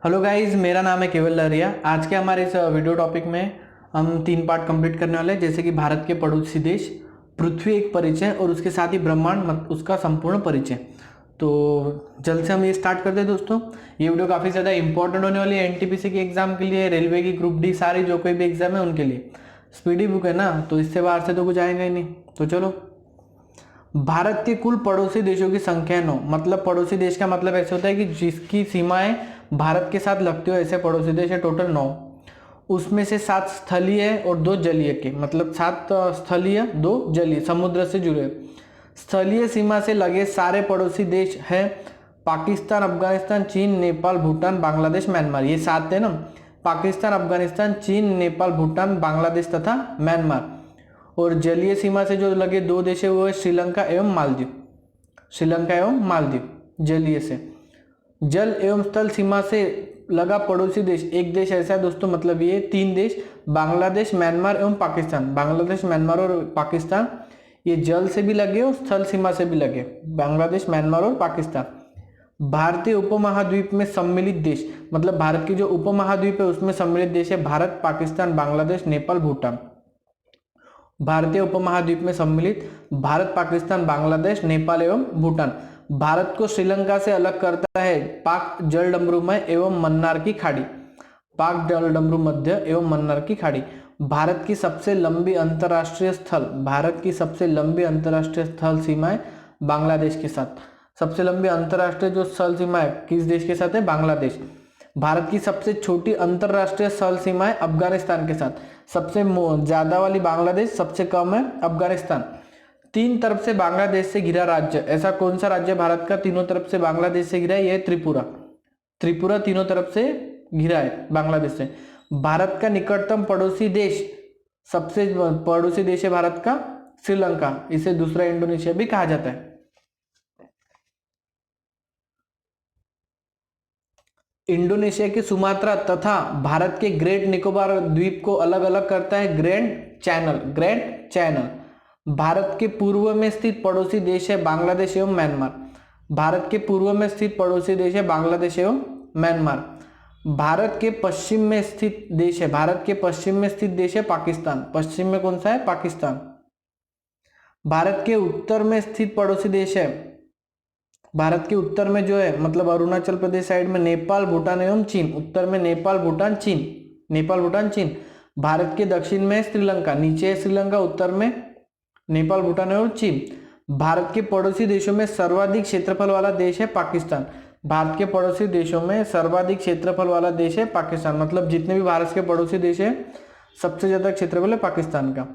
Hello guys, मेरा नाम है केवल लहरिया। आज के हमारे इस वीडियो टॉपिक में हम 3 पार्ट कंप्लीट करने वाले हैं, जैसे कि भारत के पड़ोसी देश, पृथ्वी एक परिचय और उसके साथ ही ब्रह्मांड उसका संपूर्ण परिचय। तो जल्द से हम ये स्टार्ट करते हैं दोस्तों। ये वीडियो काफ़ी ज़्यादा इंपॉर्टेंट होने वाली है एनटीपीसी के एग्जाम के लिए, रेलवे की ग्रुप डी, सारी जो कोई भी एग्जाम है उनके लिए। स्पीडी बुक है ना, तो इससे बाहर से तो कुछ आएगा ही नहीं। तो चलो, भारत के कुल पड़ोसी देशों की संख्या 9। मतलब पड़ोसी देश का मतलब ऐसे होता है कि जिसकी सीमाएं भारत के साथ लगती हो, ऐसे पड़ोसी देश है टोटल 9। उसमें से 7 स्थलीय और 2 जलीय के, मतलब 7 स्थलीय 2 जलीय, समुद्र से जुड़े। स्थलीय सीमा से लगे सारे पड़ोसी देश हैं पाकिस्तान, अफगानिस्तान, चीन, नेपाल, भूटान, बांग्लादेश, म्यांमार। ये 7 है ना, पाकिस्तान, अफगानिस्तान, चीन, नेपाल, भूटान, बांग्लादेश तथा म्यांमार। और जलीय सीमा से जो लगे 2 देश है वो है श्रीलंका एवं मालदीव। श्रीलंका एवं मालदीव जलीय से। जल एवं स्थल सीमा से लगा पड़ोसी देश एक देश ऐसा है दोस्तों, मतलब ये 3 देश, बांग्लादेश, म्यांमार एवं पाकिस्तान। बांग्लादेश, म्यांमार और पाकिस्तान ये जल से भी लगे और स्थल सीमा से भी लगे, बांग्लादेश, म्यांमार और पाकिस्तान। भारतीय उपमहाद्वीप में सम्मिलित देश, मतलब भारत की जो उपमहाद्वीप है उसमें सम्मिलित देश है भारत, पाकिस्तान, बांग्लादेश, नेपाल, भूटान। भारतीय उपमहाद्वीप में सम्मिलित भारत, पाकिस्तान, बांग्लादेश, नेपाल एवं भूटान। भारत को श्रीलंका से अलग करता है पाक जलडमरूमय एवं मन्नार की खाड़ी। पाक जलडमरू मध्य एवं मन्नार की खाड़ी। भारत की सबसे लंबी अंतर्राष्ट्रीय स्थल, भारत की सबसे लंबी अंतर्राष्ट्रीय स्थल सीमाएं बांग्लादेश के साथ। सबसे लंबी अंतर्राष्ट्रीय जो स्थल सीमा है किस देश के साथ है? बांग्लादेश। भारत की सबसे छोटी अंतर्राष्ट्रीय स्थल सीमाएं अफगानिस्तान के साथ। सबसे ज्यादा वाली बांग्लादेश, सबसे कम है अफगानिस्तान। 3 तरफ से बांग्लादेश से घिरा राज्य, ऐसा कौन सा राज्य भारत का तीनों तरफ से बांग्लादेश से घिरा है? यह त्रिपुरा। त्रिपुरा तीनों तरफ से घिरा है बांग्लादेश से। भारत का निकटतम पड़ोसी देश, सबसे पड़ोसी देश है भारत का श्रीलंका, इसे दूसरा इंडोनेशिया भी कहा जाता है। इंडोनेशिया के सुमात्रा तथा भारत के ग्रेट निकोबार द्वीप को अलग अलग करता है grand channel. Grand channel. Bharat के पूर्व में स्थित पड़ोसी देश है बांग्लादेश एवं म्यांमार। भारत के पूर्व में स्थित पड़ोसी देश है बांग्लादेश एवं म्यांमार। भारत के पश्चिम में स्थित देश है, भारत के पश्चिम में स्थित देश है पाकिस्तान। पश्चिम में कौन सा है? पाकिस्तान। भारत के उत्तर में स्थित पड़ोसी देश है, भारत के उत्तर में जो है मतलब अरुणाचल प्रदेश साइड में नेपाल, भूटान एवं चीन। उत्तर में नेपाल, भूटान, चीन। नेपाल, भूटान, चीन। भारत के दक्षिण में श्रीलंका, नीचे है श्रीलंका, उत्तर में नेपाल, भूटान एवं चीन। भारत के पड़ोसी देशों में सर्वाधिक क्षेत्रफल वाला देश है पाकिस्तान। भारत के पड़ोसी देशों में सर्वाधिक क्षेत्रफल वाला देश है पाकिस्तान, मतलब जितने भी भारत के पड़ोसी देश है सबसे ज्यादा क्षेत्रफल है पाकिस्तान का।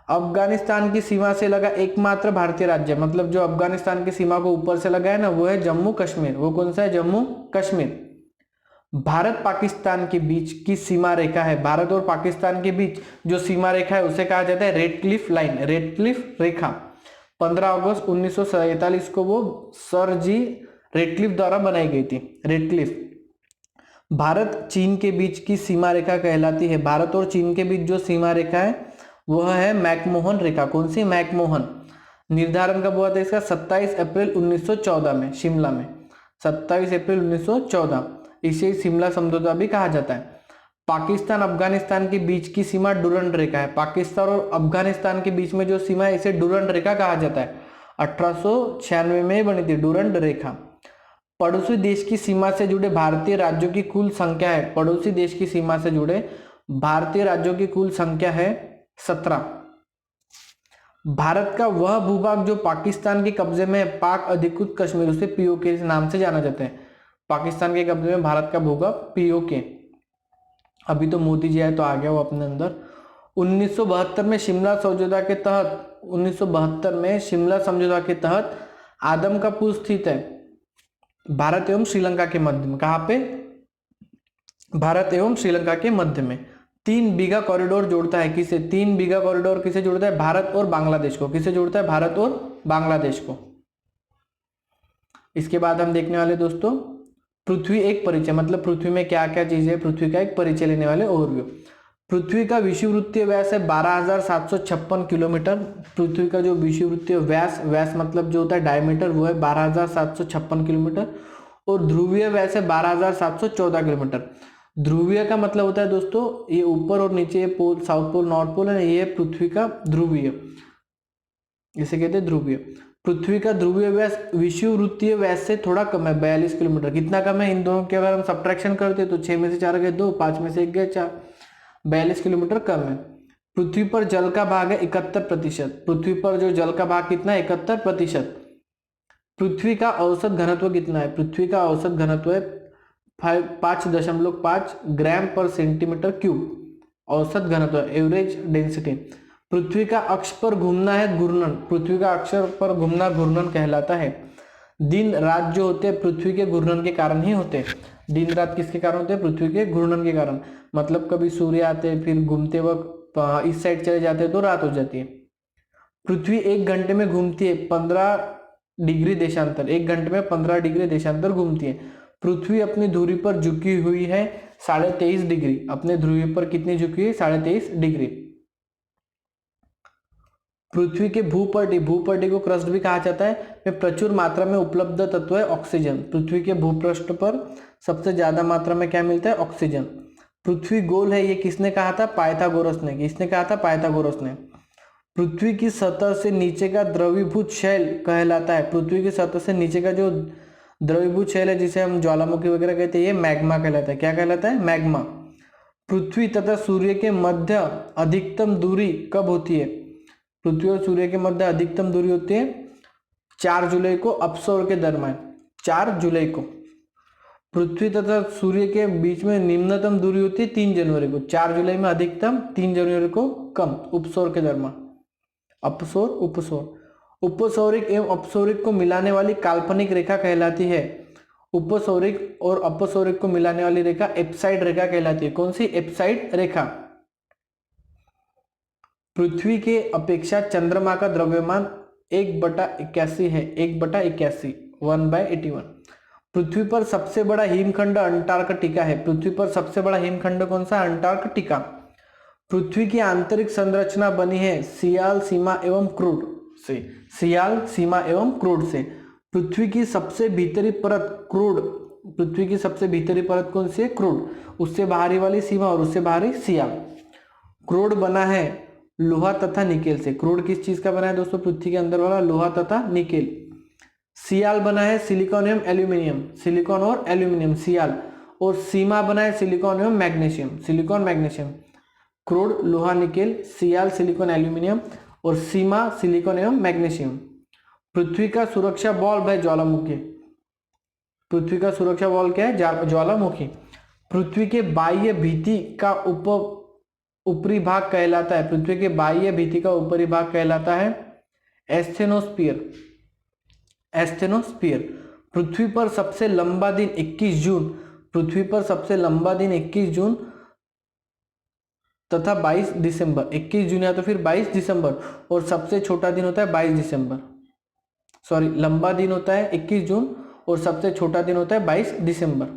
अफगानिस्तान की सीमा से लगा एकमात्र भारतीय राज्य, मतलब जो अफगानिस्तान की सीमा को ऊपर से लगा है ना, वो है जम्मू कश्मीर। वो कौन सा है? जम्मू कश्मीर। भारत पाकिस्तान के बीच की सीमा रेखा है, भारत और पाकिस्तान के बीच जो सीमा रेखा है उसे कहा जाता है रेडक्लिफ लाइन, रेडक्लिफ रेखा। 15 अगस्त 1947 को वो सर जी रेडक्लिफ द्वारा बनाई गई थी, रेडक्लिफ। भारत चीन के बीच की सीमा रेखा कहलाती है, भारत और चीन के बीच जो सीमा रेखा है वह है मैकमोहन रेखा। कौन सी? मैकमोहन। निर्धारण कब हुआ था इसका? 27 अप्रैल 1914 में, शिमला में। 27 अप्रैल 1914। इसे शिमला समझौता भी कहा जाता है। पाकिस्तान अफगानिस्तान के बीच की सीमा डुरंड रेखा है। पाकिस्तान और अफगानिस्तान के बीच में जो सीमा है इसे डुरंड रेखा कहा जाता है। 1896 में बनी थी डुरंड रेखा। पड़ोसी देश की सीमा से जुड़े भारतीय राज्यों की कुल संख्या है, पड़ोसी देश की सीमा से जुड़े भारतीय राज्यों की कुल संख्या है 17। भारत का वह भूभाग जो पाकिस्तान के कब्जे में है, पाक अधिकृत कश्मीर, उसे पीओके नाम से जाना जाता है। पाकिस्तान के कब्जे में भारत का भूभाग पीओके। अभी तो मोदी जी आए तो आ गया वो अपने अंदर। 1972 में शिमला समझौता के तहत, 1972 में शिमला समझौता के तहत आदम का पुल स्थित है भारत एवं श्रीलंका के मध्य में। कहाँ पे? भारत एवं श्रीलंका के मध्य में। 3 बीघा कॉरिडोर जोड़ता है किसे? 3 बीघा कॉरिडोर किसे जोड़ता है? भारत और बांग्लादेश को। किसे जोड़ता है? भारत और बांग्लादेश को। इसके बाद हम देखने वाले दोस्तों पृथ्वी एक परिचय, मतलब पृथ्वी में क्या क्या चीजें है, पृथ्वी का एक परिचय लेने वाले ओवरव्यू। पृथ्वी का विषुववृत्तीय व्यास है 12,756 किलोमीटर। पृथ्वी का जो विषुववृत्तीय व्यास, व्यास मतलब जो होता है डायमीटर, वो है 12,756 किलोमीटर। और ध्रुवीय वैसे 12,714 किलोमीटर। ध्रुवीय का मतलब होता है दोस्तों ये ऊपर और नीचे, ये पोल, साउथ पोल, नॉर्थ पोल है, ये पृथ्वी का ध्रुवीय, इसे कहते हैं ध्रुवीय। पृथ्वी का ध्रुवीय व्यास विषुववृत्तीय व्यास से थोड़ा कम है, 42 किलोमीटर। कितना कम है? इन दोनों की अगर हम सब्ट्रैक्शन करते तो 6 में से 4 गए 2, 5 में से 1 गए 4, 42 किलोमीटर कम है। पृथ्वी पर जल का भाग है 71%। पृथ्वी पर जो जल का भाग कितना है? 71%। पृथ्वी का औसत घनत्व कितना है? पृथ्वी का औसत घनत्व है 5.5 ग्राम पर सेंटीमीटर क्यूब। औसत घनत्व, एवरेज डेंसिटी। पृथ्वी का अक्ष पर घूमना है घूर्णन। पृथ्वी का अक्ष पर घूमना घूर्णन कहलाता है। दिन रात जो होते हैं पृथ्वी के घूर्णन के कारण ही होते हैं। दिन रात किसके कारण होते हैं? पृथ्वी के घूर्णन के कारण। मतलब कभी सूर्य आते हैं, फिर घूमते वक्त इस साइड चले जाते हैं तो रात हो जाती है। पृथ्वी 1 घंटे में घूमती है 15 डिग्री देशांतर। 1 घंटे में 15 डिग्री देशांतर घूमती है। पृथ्वी अपनी धुरी पर झुकी हुई है 23.5 डिग्री। अपने ध्रुव पर कितनी झुकी हुई? 23.5 डिग्री। पृथ्वी के भूपटल, भूपटल को क्रस्ट भी कहा जाता है, में प्रचुर मात्रा में उपलब्ध तत्व है ऑक्सीजन। पृथ्वी के भूपृष्ठ पर सबसे ज्यादा मात्रा में क्या मिलता है? ऑक्सीजन। पृथ्वी गोल है, ये किसने कहा था? पाइथागोरस ने। किसने कहा था? पाइथागोरस ने। पृथ्वी की सतह से नीचे का द्रवीभूत शैल कहलाता है। पृथ्वी की सतह से नीचे का जो द्रवीभूत शैल है, जिसे हम ज्वालामुखी वगैरह कहते हैं, ये मैग्मा कहलाता है। क्या कहलाता है? मैग्मा। पृथ्वी तथा सूर्य के मध्य अधिकतम दूरी कब होती है? पृथ्वी और सूर्य के मध्य अधिकतम दूरी होती है 4 जुलाई को अपसौर के दरम्यान। 4 जुलाई को। पृथ्वी तथा सूर्य के बीच में निम्नतम दूरी होती है 3 जनवरी को। 4 जुलाई में अधिकतम, 3 जनवरी को कम, उपसौर के दरम्यान। अपसौर, उपसौर। उपसौरिक एवं अपसौरिक को मिलाने वाली काल्पनिक रेखा कहलाती है। उपसौरिक और अपसौरिक को मिलाने वाली रेखा एप्साइड रेखा कहलाती है। कौन सी? एप्साइड रेखा। पृथ्वी के अपेक्षा चंद्रमा का द्रव्यमान 1/81 है। 1/81, 1/81। पृथ्वी पर सबसे बड़ा हिमखंड अंटार्कटिका है। पृथ्वी पर सबसे बड़ा हिमखंड कौन सा? अंटार्कटिका। पृथ्वी की आंतरिक संरचना बनी है सियाल, सीमा एवं क्रूड से। सियाल, सीमा एवं क्रूड से। पृथ्वी की सबसे भीतरी परत क्रूड। पृथ्वी की सबसे भीतरी परत कौन सी है? क्रूड। उससे बाहरी वाली सीमा और उससे बाहरी सियाल। क्रूड बना है लोहा तथा निकेल से। क्रूड किस चीज का बना है दोस्तों? पृथ्वी के अंदर वाला लोहा तथा निकेल। सियाल बना है सिलिकॉन एवं एल्यूमिनियम। सिलिकॉन और एल्यूमिनियम, सियाल। और सीमा बना है सिलिकॉन एवं मैग्नीशियम। Silicon, magnesium. क्रूड लोहा निकेल, सियाल सिलिकॉन एल्यूमिनियम, और सीमा सिलिकॉन एवं मैग्नीशियम। पृथ्वी का सुरक्षा बॉल्ब है ज्वालामुखी। पृथ्वी का सुरक्षा बॉल्ब क्या है? ज्वालामुखी। पृथ्वी के बाह्य भित्ति का ऊपरी भाग कहलाता है। पृथ्वी के बाह्य भित्ति का ऊपरी भाग कहलाता है एस्थेनोस्फीयर। एस्थेनोस्फीयर। पृथ्वी पर सबसे लंबा दिन 21 जून। पृथ्वी पर सबसे लंबा दिन 21 जून तथा 22 दिसंबर। 21 जून या तो फिर 22 दिसंबर। और सबसे छोटा दिन होता है 22 दिसंबर। सॉरी, लंबा दिन होता है 21 जून और सबसे छोटा दिन होता है 22 दिसंबर।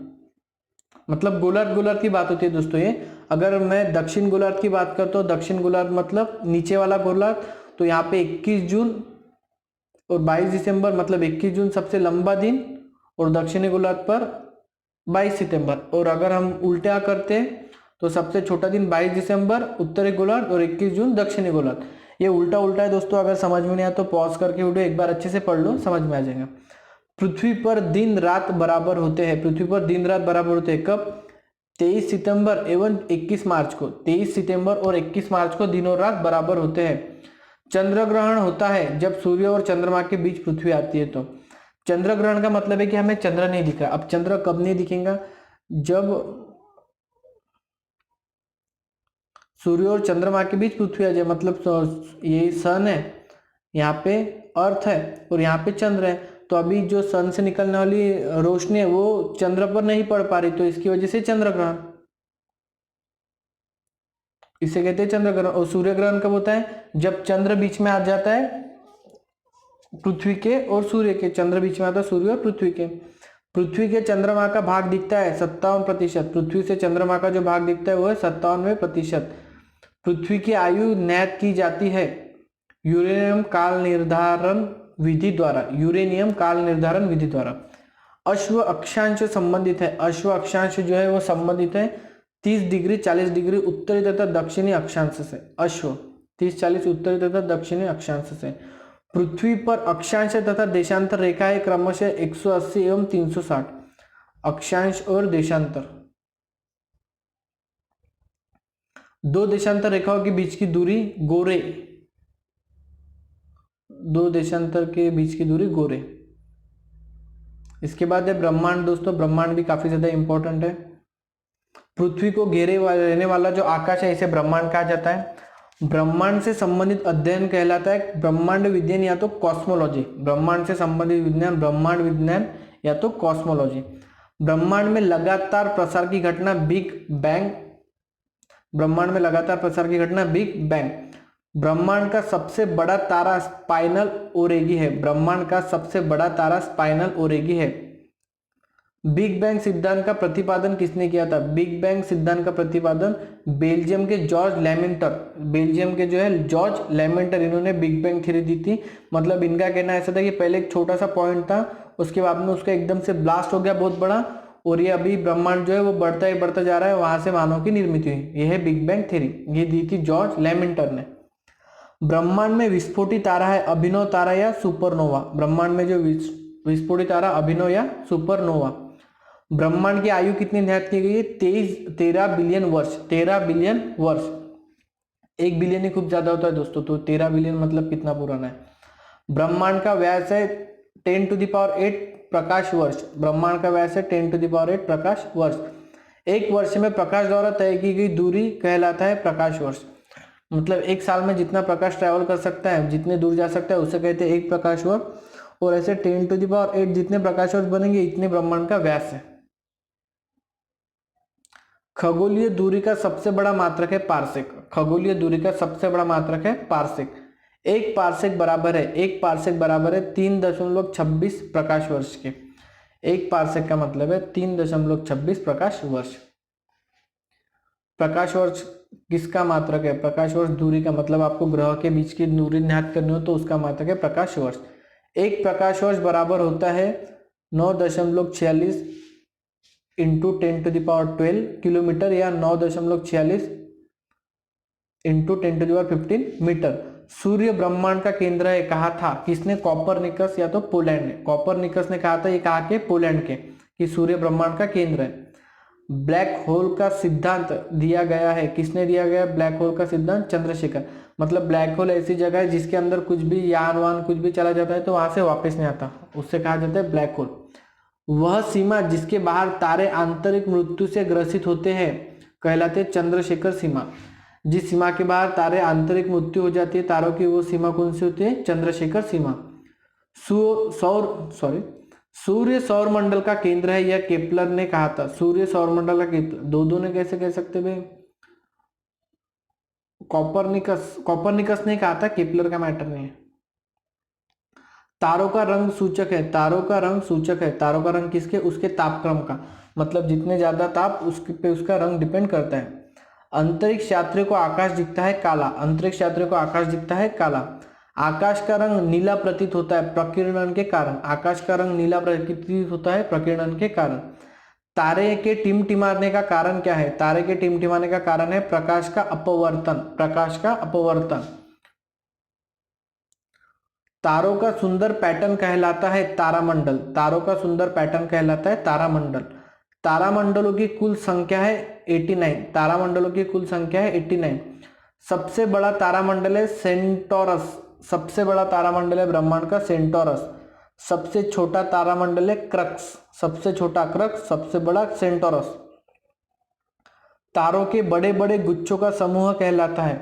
मतलब गोलार्ध, गोलार्ध की बात होती है दोस्तों ये। अगर मैं दक्षिण गोलार्ध की बात करता हूँ, दक्षिण गोलार्ध मतलब नीचे वाला गोलार्ध, तो यहाँ पे 21 जून और 22 दिसंबर, मतलब 21 जून सबसे लंबा दिन और दक्षिणी गोलार्ध पर 22 सितंबर। और अगर हम उल्टा करते हैं तो सबसे छोटा दिन 22 दिसंबर उत्तरी गोलार्ध और 21 जून दक्षिणी गोलार्ध। ये उल्टा उल्टा है दोस्तों। अगर समझ में नहीं आया तो पॉज करके वीडियो एक बार अच्छे से पढ़ लो, समझ में आ जाएगा। पृथ्वी पर दिन रात बराबर होते हैं। पृथ्वी पर दिन रात बराबर होते हैं कब? 23 सितंबर एवं 21 मार्च को। 23 सितंबर और 21 मार्च को दिन और रात बराबर होते हैं। चंद्र ग्रहण होता है जब सूर्य और चंद्रमा के बीच पृथ्वी आती है। तो चंद्र ग्रहण का मतलब है कि हमें चंद्र नहीं दिख रहा। अब चंद्र कब नहीं दिखेगा? जब सूर्य और चंद्रमा के बीच पृथ्वी आ जाए। मतलब ये सन है, यहाँ पे अर्थ है और यहाँ पे चंद्र है। तो अभी जो सन से निकलने वाली रोशनी है वो चंद्र पर नहीं पड़ पा रही, तो इसकी वजह से चंद्र ग्रहण, इसे कहते हैं चंद्र ग्रहण। और सूर्य ग्रहण कब होता है? जब चंद्र बीच में आ जाता है पृथ्वी के और सूर्य के। चंद्र बीच में आता है सूर्य और पृथ्वी के। पृथ्वी के चंद्रमा का भाग दिखता है 57%। पृथ्वी से चंद्रमा का जो भाग दिखता है वो है 57%। पृथ्वी की आयु नैत की जाती है यूरेनियम काल निर्धारण विधि द्वारा। यूरेनियम काल निर्धारण विधि द्वारा। अश्व अक्षांश संबंधित है, अश्व अक्षांश जो है वो संबंधित है 30 डिग्री 40 डिग्री उत्तरी तथा दक्षिणी अक्षांश से। अश्व 30-40 उत्तरी तथा दक्षिणी अक्षांश से। पृथ्वी पर अक्षांश तथा देशांतर रेखाएं क्रमशः 180 एवं 360। अक्षांश और देशांतर, दो देशांतर रेखाओं के बीच की दूरी गोरे, दो देशांतर के बीच की दूरी गोरे। इसके बाद है ब्रह्मांड। दोस्तों ब्रह्मांड भी काफी ज्यादा इंपॉर्टेंट है। पृथ्वी को घेरे रहने वाला जो आकाश है इसे ब्रह्मांड कहा जाता है। ब्रह्मांड से संबंधित अध्ययन कहलाता है ब्रह्मांड विज्ञान या तो कॉस्मोलॉजी। ब्रह्मांड से संबंधित विज्ञान ब्रह्मांड विज्ञान या तो कॉस्मोलॉजी। ब्रह्मांड में लगातार प्रसार की घटना बिग बैंग, ब्रह्मांड में लगातार प्रसार की घटना बिग बैंग। ब्रह्मांड का सबसे बड़ा तारा स्पाइनल ओरेगी है, ब्रह्मांड का सबसे बड़ा तारा स्पाइनल ओरेगी है। बिग बैंग सिद्धांत का प्रतिपादन किसने किया था? बिग बैंग सिद्धांत का प्रतिपादन बेल्जियम के जॉर्ज लेमेंटर, बेल्जियम के जो है जॉर्ज लेमेंटर, इन्होंने बिग बैंग थ्योरी दी थी। मतलब इनका कहना ऐसा था कि पहले एक छोटा सा पॉइंट था, उसके बाद में उसका एकदम से ब्लास्ट हो गया बहुत बड़ा, और ये अभी ब्रह्मांड जो है वो बढ़ता ही बढ़ता जा रहा है, वहां से मानव की निर्मित हुई। यह है बिग बैंग थ्योरी, ये दी थी जॉर्ज लेमेंटर ने। ब्रह्मांड में विस्फोटित तारा है अभिनव तारा या सुपरनोवा। ब्रह्मांड में जो विस्फोटित तारा अभिनव या सुपरनोवा। ब्रह्मांड की आयु कितनी निर्धारित की गई है? 13 बिलियन वर्ष, 13 बिलियन वर्ष। 1 बिलियन ही खूब ज्यादा होता है दोस्तों, तो 13 बिलियन मतलब कितना पुराना है। ब्रह्मांड का व्यास है 10⁸ प्रकाश वर्ष। ब्रह्मांड का व्यास है 10⁸ प्रकाश वर्ष। एक वर्ष में प्रकाश द्वारा तय की गई दूरी कहलाता है प्रकाश वर्ष। मतलब एक साल में जितना प्रकाश ट्रैवल कर सकता है, जितने दूर जा सकता है, उसे कहते हैं एक प्रकाश वर्ष। और ऐसे 10⁸ जितने प्रकाश वर्ष बनेंगे इतने ब्रह्मांड का व्यास है। खगोलीय दूरी का सबसे बड़ा मात्रक है पारसेक। खगोलीय दूरी का सबसे बड़ा मात्रक है पारसेक। एक पारसेक बराबर है, एक पारसेक बराबर है 3.26 प्रकाश वर्ष के। एक पारसेक का मतलब है 3.26 प्रकाश वर्ष। प्रकाश वर्ष किसका मात्रक है? प्रकाश वर्ष दूरी का मतलब आपको ग्रह के बीच की दूरी निर्धारित करनी हो तो उसका मात्रक है प्रकाश वर्ष। एक प्रकाश वर्ष बराबर होता है 9.46 इंटू 10⁻12 किलोमीटर या 9.46 इंटू 10⁻15 मीटर। सूर्य ब्रह्मांड का केंद्र है, कहा था किसने? कॉपरनिकस या तो पोलैंड ने। कॉपरनिकस ने कहा था, ये कहा के पोलैंड के, कि सूर्य ब्रह्मांड का केंद्र है। ब्लैक होल का सिद्धांत दिया गया है, किसने दिया गया? ब्लैक होल का सिद्धांत चंद्रशेखर। मतलब ब्लैक होल ऐसी जगह है जिसके अंदर कुछ भी यान वान कुछ भी चला जाता है तो वहां से वापस नहीं आता, उससे कहा जाता है ब्लैक होल। वह सीमा जिसके बाहर तारे आंतरिक मृत्यु से ग्रसित होते हैं कहलाते चंद्रशेखर सीमा। जिस सीमा के बाहर तारे आंतरिक मृत्यु हो जाती है तारों की, वो सीमा कौन सी होती है? चंद्रशेखर सीमा। सूर्य सौर मंडल का केंद्र है, यह केपलर ने कहा था। सूर्य सौर मंडल का केंद्र, दो ने कैसे कह सकते भाई? कॉपरनिकस ने कहा था, केपलर का मैटर नहीं है। तारों का रंग सूचक है, तारों का रंग सूचक है। तारों का रंग किसके? उसके तापक्रम का, मतलब जितने ज्यादा ताप उसके पे उसका रंग डिपेंड करता है। अंतरिक्ष यात्रियों को आकाश दिखता है काला, अंतरिक्ष यात्रियों को आकाश दिखता है काला। आकाश का रंग नीला प्रतीत होता है प्रकीर्णन के कारण, आकाश का रंग नीला प्रतीत होता है प्रकीर्णन के कारण। तारे के टिमटिमाने का कारण क्या है? तारे के टिमटिमाने का कारण है प्रकाश का अपवर्तन, प्रकाश का अपवर्तन। तारों का सुंदर पैटर्न कहलाता है तारामंडल, तारों का सुंदर पैटर्न कहलाता है तारामंडल। तारामंडलों की कुल संख्या है 89, तारामंडलों की कुल संख्या है 89। सबसे बड़ा तारामंडल है सेंटोरस, सबसे बड़ा तारामंडल है ब्रह्मांड का सेंटोरस। सबसे छोटा तारामंडल है क्रक्स, सबसे छोटा क्रक्स, सबसे बड़ा सेंटोरस। तारों के बड़े बड़े गुच्छों का समूह कहलाता है,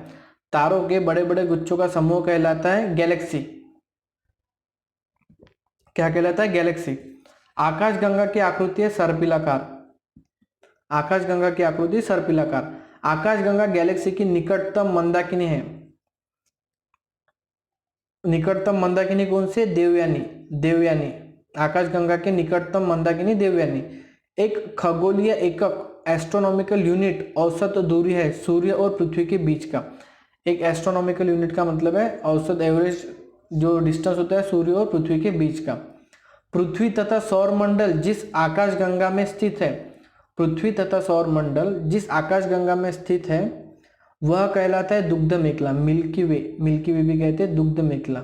तारों के बड़े बड़े गुच्छों का समूह कहलाता है गैलेक्सी। क्या कहलाता है? गैलेक्सी। आकाशगंगा की आकृति है सर्पिलाकार, आकाशगंगा की आकृति सर्पिलाकार। आकाशगंगा गैलेक्सी की निकटतम मंदाकिनी है। निकटतम मंदाकिनी कौन सी? देवयानी, देवयानी। आकाशगंगा के निकटतम मंदाकिनी देवयानी। एक खगोलीय एकक एस्ट्रोनॉमिकल यूनिट औसत दूरी है सूर्य और पृथ्वी के बीच का। एक एस्ट्रोनॉमिकल यूनिट का मतलब है औसत एवरेज जो डिस्टेंस होता है सूर्य और पृथ्वी के बीच का। पृथ्वी तथा सौरमंडल जिस आकाशगंगा में स्थित है, पृथ्वी तथा सौरमंडल जिस आकाशगंगा में स्थित है वह कहलाता है दुग्ध मेखला, मिल्की वे, मिल्की वे भी कहते हैं दुग्ध मेखला।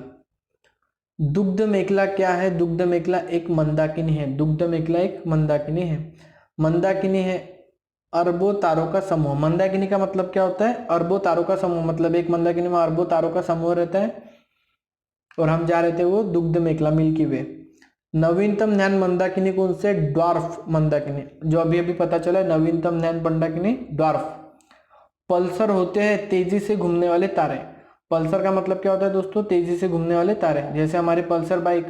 दुग्ध मेखला क्या है? दुग्ध मेखला एक मंदाकिनी है, दुग्ध मेखला एक मंदाकिनी है। मंदाकिनी है अरबों तारों का समूह। मंदाकिनी का मतलब क्या होता है? अरबों तारों का समूह, मतलब एक मंदाकिनी में अरबों तारों का समूह रहता है और हम जा रहे थे वो दुग्ध मेखला, मिल्की वे। नवीनतम ध्यान मंदाकिनी कौन से? ड्वार्फ मंदाकिनी, जो अभी अभी पता चला है, नवीनतम ध्यान मंदाकिनी ड्वार्फ। पल्सर होते हैं तेजी से घूमने वाले तारे। पल्सर का मतलब क्या होता है दोस्तों? तेजी से घूमने वाले तारे, जैसे हमारे पल्सर बाइक।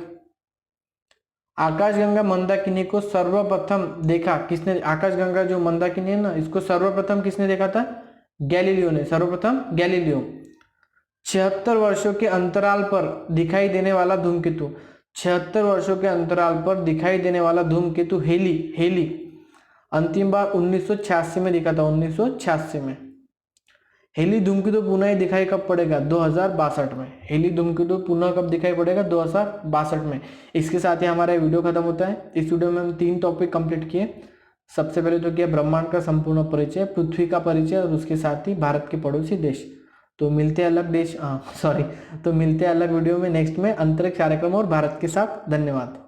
आकाशगंगा मंदाकिनी को सर्वप्रथम देखा किसने? आकाशगंगा जो मंदाकिनी है ना, इसको सर्वप्रथम किसने देखा था? गैलीलियो ने, सर्वप्रथम गैलीलियो। 76 वर्षों के अंतराल पर दिखाई देने वाला धूमकेतु, 76 वर्षों के अंतराल पर दिखाई देने वाला धूमकेतु हेली, हेली अंतिम बार 1986 में दिखा था, 1986 में। हेली धूमकेतु पुनः दिखाई कब पड़ेगा? 2062 में। हेली धूमकेतु पुनः कब दिखाई पड़ेगा? 2062 में। इसके साथ ही हमारा वीडियो खत्म होता है। इस वीडियो में हम 3 टॉपिक कंप्लीट किए। सबसे पहले तो किया ब्रह्मांड का संपूर्ण परिचय, पृथ्वी का परिचय और उसके साथ ही भारत के पड़ोसी देश। तो मिलते हैं अलग देश, तो मिलते हैं अलग वीडियो में नेक्स्ट में अंतरिक्ष कार्यक्रम और भारत के साथ। धन्यवाद।